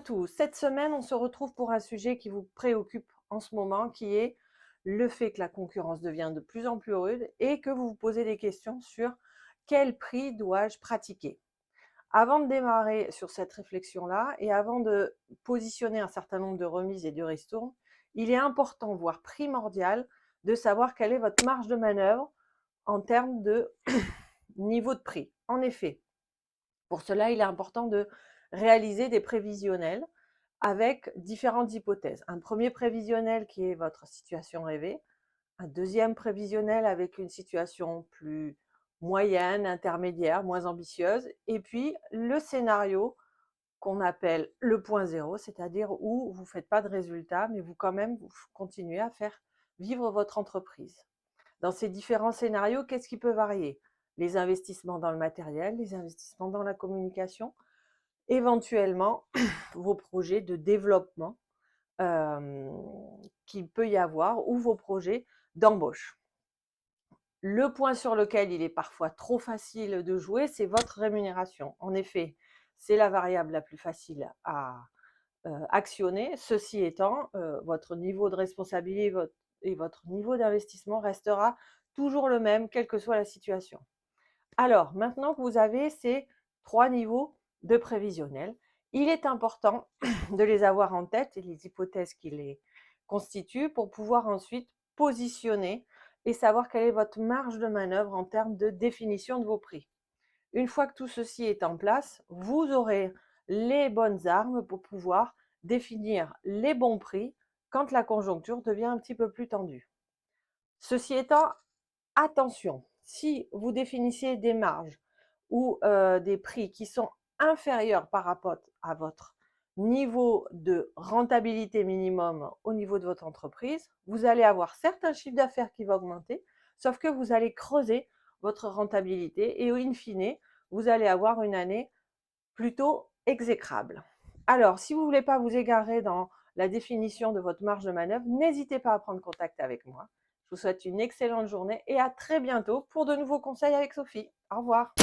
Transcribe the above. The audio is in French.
tous. Cette semaine, on se retrouve pour un sujet qui vous préoccupe en ce moment, qui est le fait que la concurrence devient de plus en plus rude et que vous vous posez des questions sur quel prix dois-je pratiquer. Avant de démarrer sur cette réflexion-là et avant de positionner un certain nombre de remises et de ristournes, il est important, voire primordial, de savoir quelle est votre marge de manœuvre en termes de niveau de prix. En effet, pour cela, il est important de réaliser des prévisionnels avec différentes hypothèses. Un premier prévisionnel qui est votre situation rêvée, un deuxième prévisionnel avec une situation plus moyenne, intermédiaire, moins ambitieuse, et puis le scénario qu'on appelle le point zéro, c'est-à-dire où vous ne faites pas de résultat, mais vous quand même vous continuez à faire vivre votre entreprise. Dans ces différents scénarios, qu'est-ce qui peut varier? Les investissements dans le matériel, les investissements dans la communication, éventuellement vos projets de développement qu'il peut y avoir ou vos projets d'embauche. Le point sur lequel il est parfois trop facile de jouer, c'est votre rémunération. En effet, c'est la variable la plus facile à actionner. Ceci étant, votre niveau de responsabilité et votre niveau d'investissement restera toujours le même, quelle que soit la situation. Alors, maintenant que vous avez ces 3 niveaux de prévisionnel, il est important de les avoir en tête et les hypothèses qui les constituent pour pouvoir ensuite positionner et savoir quelle est votre marge de manœuvre en termes de définition de vos prix. Une fois que tout ceci est en place, vous aurez les bonnes armes pour pouvoir définir les bons prix quand la conjoncture devient un petit peu plus tendue. Ceci étant, attention, si vous définissez des marges ou des prix qui sont inférieurs par rapport à votre niveau de rentabilité minimum au niveau de votre entreprise, vous allez avoir certes un chiffre d'affaires qui va augmenter, sauf que vous allez creuser votre rentabilité et in fine, vous allez avoir une année plutôt exécrable. Alors, si vous ne voulez pas vous égarer dans la définition de votre marge de manœuvre, n'hésitez pas à prendre contact avec moi. Je vous souhaite une excellente journée et à très bientôt pour de nouveaux conseils avec Sophie. Au revoir.